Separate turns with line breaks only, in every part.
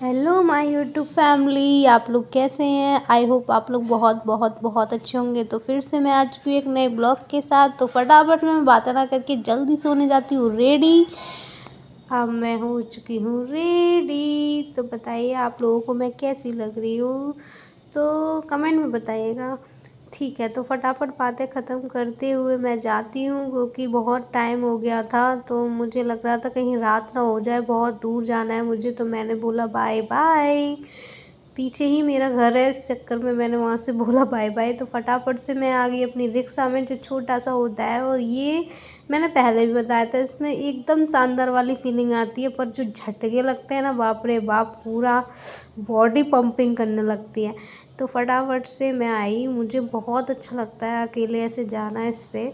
Hello my YouTube family, आप लोग कैसे हैं। आई होप आप लोग बहुत बहुत बहुत अच्छे होंगे। तो फिर से मैं आ चुकी हूँ एक नए ब्लॉग के साथ। तो फटाफट मैं बातें ना करके जल्दी सोने जाती हूँ रेडी। अब मैं हो चुकी हूँ रेडी। तो बताइए आप लोगों को मैं कैसी लग रही हूँ, तो कमेंट में बताइएगा। ठीक है, तो फटाफट बातें ख़त्म करते हुए मैं जाती हूँ, क्योंकि बहुत टाइम हो गया था। तो मुझे लग रहा था कहीं रात ना हो जाए, बहुत दूर जाना है मुझे। तो मैंने बोला बाय बाय। पीछे ही मेरा घर है, इस चक्कर में मैंने वहाँ से बोला बाय बाय। तो फटाफट से मैं आ गई अपनी रिक्शा में, जो छोटा सा होता है। और ये मैंने पहले भी बताया था, इसमें एकदम शानदार वाली फीलिंग आती है। पर जो झटके लगते हैं ना, बाप रे बाप, पूरा बॉडी पंपिंग करने लगती है। तो फटाफट से मैं आई। मुझे बहुत अच्छा लगता है अकेले ऐसे जाना इस पे,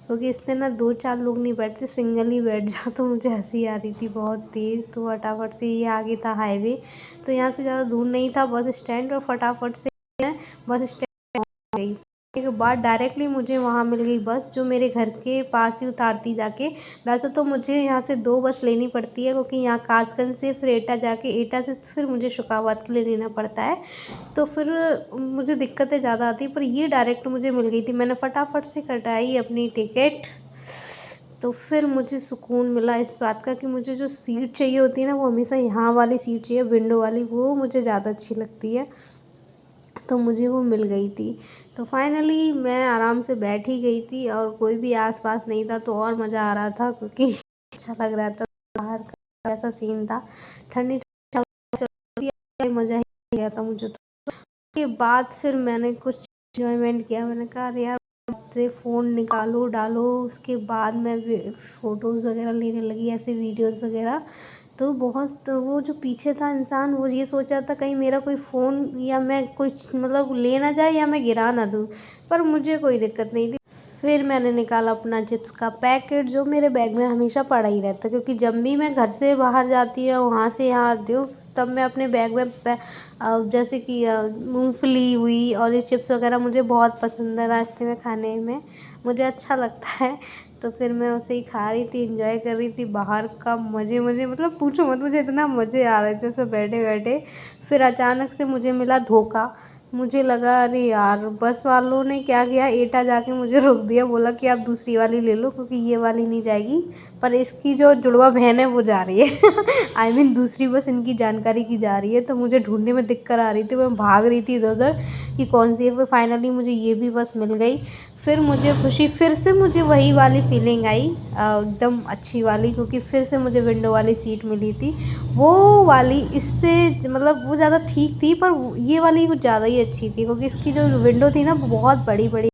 क्योंकि इस पे ना 2-4 लोग नहीं बैठते, सिंगल ही बैठ जाओ। तो मुझे हंसी आ रही थी बहुत तेज़। तो फटाफट से ये आगे था हाईवे। तो यहाँ से ज़्यादा दूर नहीं था बस स्टैंड, और फटाफट से मैं बस स्टैंड गई। के बाद डायरेक्टली मुझे वहाँ मिल गई बस, जो मेरे घर के पास ही उतारती जाके। वैसे तो मुझे यहाँ से 2 बस लेनी पड़ती है, क्योंकि यहाँ कासगंज से फिर एटा जाके, एटा से फिर मुझे शुकाबाद के लिए लेना पड़ता है। तो फिर मुझे दिक्कतें ज़्यादा आती, पर ये डायरेक्ट मुझे मिल गई थी। मैंने फटाफट से कटाई अपनी टिकट। तो फिर मुझे सुकून मिला इस बात का कि मुझे जो सीट चाहिए होती है ना, वो हमेशा यहाँ वाली सीट चाहिए, विंडो वाली, वो मुझे ज़्यादा अच्छी लगती है। तो मुझे वो मिल गई थी। तो फाइनली मैं आराम से बैठ ही गई थी, और कोई भी आस-पास नहीं था, तो और मज़ा आ रहा था, क्योंकि अच्छा लग रहा था। बाहर का ऐसा सीन था, ठंडी ठंडी हवा चल रही थी, मज़ा ही आ गया था मुझे तो। उसके बाद फिर मैंने कुछ एन्जॉयमेंट किया। मैंने कहा अरे यार, से फ़ोन निकालो डालो। उसके बाद मैं फ़ोटोज़ वगैरह लेने लगी, ऐसे वीडियोज़ वगैरह। तो बहुत, तो वो जो पीछे था इंसान, वो ये सोच रहा था कहीं मेरा कोई फ़ोन या मैं कुछ मतलब ले ना जाए, या मैं गिरा ना दूँ। पर मुझे कोई दिक्कत नहीं थी। फिर मैंने निकाला अपना चिप्स का पैकेट, जो मेरे बैग में हमेशा पड़ा ही रहता है, क्योंकि जब भी मैं घर से बाहर जाती हूँ, वहाँ से यहाँ आती हूँ, तब मैं अपने बैग में जैसे कि मूंगफली हुई, और ये चिप्स वगैरह मुझे बहुत पसंद है रास्ते में खाने में, मुझे अच्छा लगता है। तो फिर मैं उसे ही खा रही थी, एंजॉय कर रही थी बाहर का मज़े मज़े, मतलब पूछो मत, मुझे इतना मज़े आ रहे थे उसमें बैठे बैठे। फिर अचानक से मुझे मिला धोखा। मुझे लगा अरे यार, बस वालों ने क्या किया, एटा जाके मुझे रोक दिया, बोला कि आप दूसरी वाली ले लो, क्योंकि ये वाली नहीं जाएगी, पर इसकी जो जुड़वा बहन है वो जा रही है। आई मीन दूसरी बस इनकी जानकारी की जा रही है। तो मुझे ढूंढने में दिक्कत आ रही थी, मैं भाग रही थी इधर उधर कि कौन सी है। फिर फाइनली मुझे ये भी बस मिल गई। फिर मुझे खुशी, फिर से मुझे वही वाली फीलिंग आई, एकदम अच्छी वाली, क्योंकि फिर से मुझे विंडो वाली सीट मिली थी। वो वाली इससे मतलब वो ज़्यादा ठीक थी, पर ये वाली कुछ ज़्यादा ही अच्छी थी, क्योंकि इसकी जो विंडो थी ना, वो बहुत बड़ी बड़ी।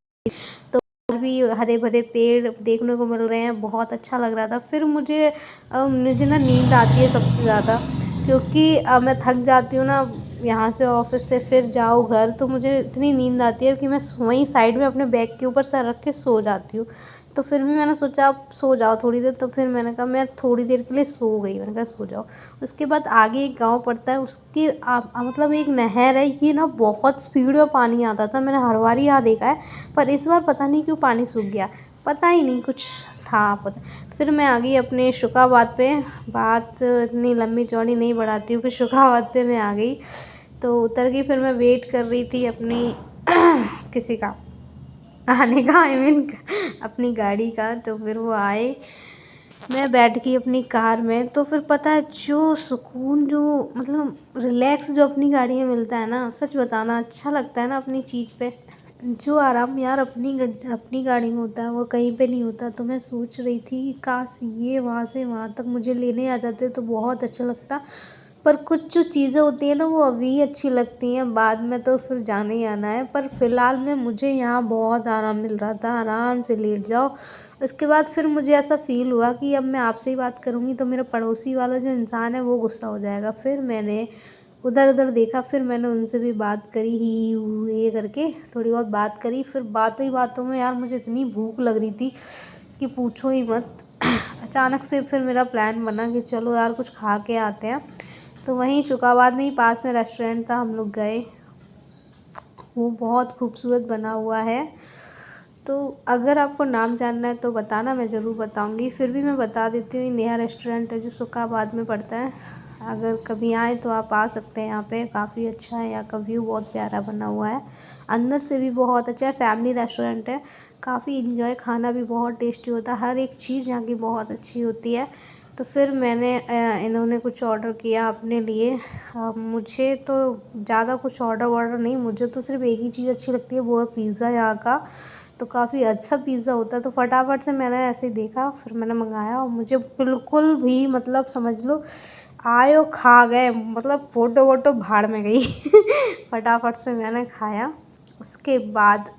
तो और भी हरे भरे पेड़ देखने को मिल रहे हैं, बहुत अच्छा लग रहा था। फिर मुझे ना नींद आती है सबसे ज़्यादा, क्योंकि मैं थक जाती हूँ ना यहाँ से, ऑफिस से फिर जाओ घर, तो मुझे इतनी नींद आती है कि मैं वहीं साइड में अपने बैग के ऊपर सर रख के सो जाती हूँ। तो फिर भी मैंने सोचा आप सो जाओ थोड़ी देर। तो फिर मैंने कहा मैं थोड़ी देर के लिए सो गई, मैंने कहा सो जाओ। उसके बाद आगे एक गाँव पड़ता है, उसके मतलब एक नहर है। ये ना बहुत स्पीड में पानी आता था, मैंने हर बार यहाँ देखा है, पर इस बार पता नहीं क्यों पानी सूख गया, पता ही नहीं कुछ था पता। फिर मैं आ गई अपने शुकाबाद पे। बात इतनी लंबी चौड़ी नहीं बढ़ाती हूँ, फिर शुकाबाद पे मैं आ गई। तो उतर गई। फिर मैं वेट कर रही थी अपनी किसी का आने का, आई मीन अपनी गाड़ी का। तो फिर वो आए, मैं बैठ गई अपनी कार में। तो फिर पता है जो सुकून, जो मतलब रिलैक्स जो अपनी गाड़ी में मिलता है ना, सच बताना अच्छा लगता है ना अपनी चीज़ पे। जो आराम यार अपनी गाड़ी में होता है, वो कहीं पे नहीं होता। तो मैं सोच रही थी कि काश ये वहाँ से वहाँ तक मुझे लेने आ जाते तो बहुत अच्छा लगता। पर कुछ जो चीज़ें होती हैं ना, वो अभी अच्छी लगती हैं, बाद में तो फिर जाना ही आना है। पर फ़िलहाल में मुझे यहाँ बहुत आराम मिल रहा था, आराम से लेट जाओ। उसके बाद फिर मुझे ऐसा फ़ील हुआ कि अब मैं आपसे ही बात करूँगी तो मेरा पड़ोसी वाला जो इंसान है वो गुस्सा हो जाएगा। फिर मैंने उधर उधर देखा, फिर मैंने उनसे भी बात करी, ही हू ये करके थोड़ी बहुत बात करी। फिर बातों ही बातों में यार मुझे इतनी भूख लग रही थी कि पूछो ही मत। अचानक से फिर मेरा प्लान बना कि चलो यार कुछ खा के आते हैं। तो वहीं शुकाबाद में ही पास में रेस्टोरेंट था, हम लोग गए। वो बहुत खूबसूरत बना हुआ है। तो अगर आपको नाम जानना है तो बताना, मैं ज़रूर बताऊंगी। फिर भी मैं बता देती हूँ, ये नया रेस्टोरेंट है जो शुकाबाद में पड़ता है। अगर कभी आए तो आप आ सकते हैं यहाँ पे, काफ़ी अच्छा है, यहाँ का व्यू बहुत प्यारा बना हुआ है, अंदर से भी बहुत अच्छा है, फैमिली रेस्टोरेंट है, काफ़ी इन्जॉय, खाना भी बहुत टेस्टी होता है, हर एक चीज़ यहाँ की बहुत अच्छी होती है। तो फिर मैंने इन्होंने कुछ ऑर्डर किया अपने लिए। मुझे तो ज़्यादा कुछ ऑर्डर नहीं, मुझे तो सिर्फ एक ही चीज़ अच्छी लगती है, वो है पिज़्ज़ा यहाँ का। तो काफ़ी अच्छा पिज़्ज़ा होता है, तो फटाफट से मैंने ऐसे ही देखा, फिर मैंने मंगाया और मुझे बिल्कुल भी मतलब समझ लो आए और खा गए, मतलब फ़ोटो वोटो भाड़ में गई फटाफट से मैंने खाया, उसके बाद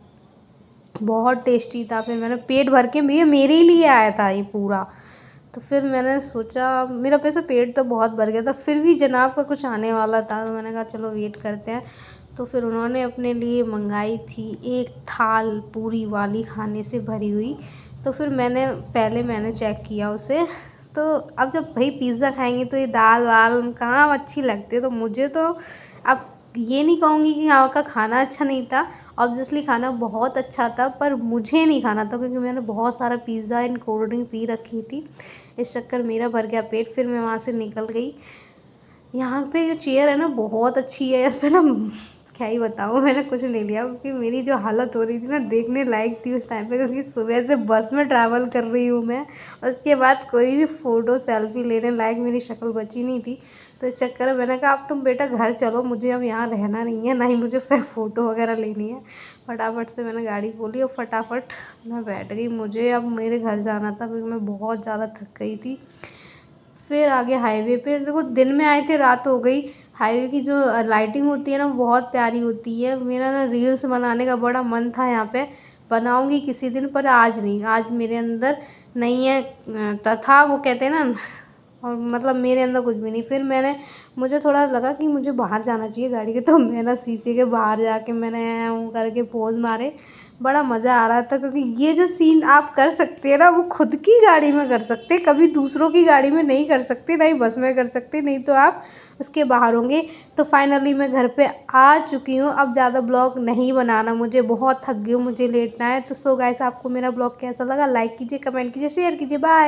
बहुत टेस्टी था। फिर मैंने पेट भर के, भैया मेरे ही लिए आया था ये पूरा। तो फिर मैंने सोचा, मेरा वैसे पेट तो बहुत भर गया था, फिर भी जनाब का कुछ आने वाला था, तो मैंने कहा चलो वेट करते हैं। तो फिर उन्होंने अपने लिए मंगाई थी एक थाल पूरी वाली खाने से भरी हुई। तो फिर मैंने चेक किया उसे। तो अब जब भाई पिज़्ज़ा खाएंगे तो ये दाल वाल कहाँ अच्छी लगती है, तो मुझे तो अब ये नहीं कहूँगी कि यहाँ का खाना अच्छा नहीं था, ऑब्वियसली खाना बहुत अच्छा था, पर मुझे नहीं खाना था क्योंकि मैंने बहुत सारा pizza and cold drink P रखी थी, इस चक्कर मेरा भर गया पेट। फिर मैं वहाँ से निकल गई। यहाँ पे जो चेयर है ना बहुत अच्छी है, इस पर ना क्या ही बताऊँ, मैंने कुछ नहीं लिया क्योंकि मेरी जो हालत हो रही थी ना देखने लायक थी उस टाइम पे, क्योंकि सुबह से बस में ट्रैवल कर रही हूँ मैं, और उसके बाद कोई भी फ़ोटो सेल्फी लेने लायक मेरी शक्ल बची नहीं थी। तो इस चक्कर में मैंने कहा अब तुम बेटा घर चलो, मुझे अब यहाँ रहना नहीं है, ना ही मुझे फिर फ़ोटो वगैरह लेनी है। फटाफट से मैंने गाड़ी खोली और फटाफट मैं बैठ गई, मुझे अब मेरे घर जाना था क्योंकि मैं बहुत ज़्यादा थक गई थी। फिर आगे हाईवे पे, देखो दिन में आए थे रात हो गई, हाईवे की जो लाइटिंग होती है ना बहुत प्यारी होती है। मेरा ना रील्स बनाने का बड़ा मन था यहाँ पे, बनाऊंगी किसी दिन, पर आज नहीं, आज मेरे अंदर नहीं है तथा वो कहते हैं ना, और मतलब मेरे अंदर कुछ भी नहीं। फिर मुझे थोड़ा लगा कि मुझे बाहर जाना चाहिए गाड़ी के, तो मैं ना शीशे के बाहर जाके मैंने ऊँ करके पोज मारे, बड़ा मज़ा आ रहा था क्योंकि ये जो सीन आप कर सकते हैं ना वो खुद की गाड़ी में कर सकते, कभी दूसरों की गाड़ी में नहीं कर सकते, नहीं बस में कर सकते, नहीं तो आप उसके बाहर होंगे। तो फाइनली मैं घर पे आ चुकी हूँ, अब ज़्यादा ब्लॉग नहीं बनाना, मुझे बहुत थक गई हूँ, मुझे लेटना है। तो सो गाइस, आपको मेरा ब्लॉग कैसा लगा, लाइक कीजिए, कमेंट कीजिए, शेयर कीजिए, बाय।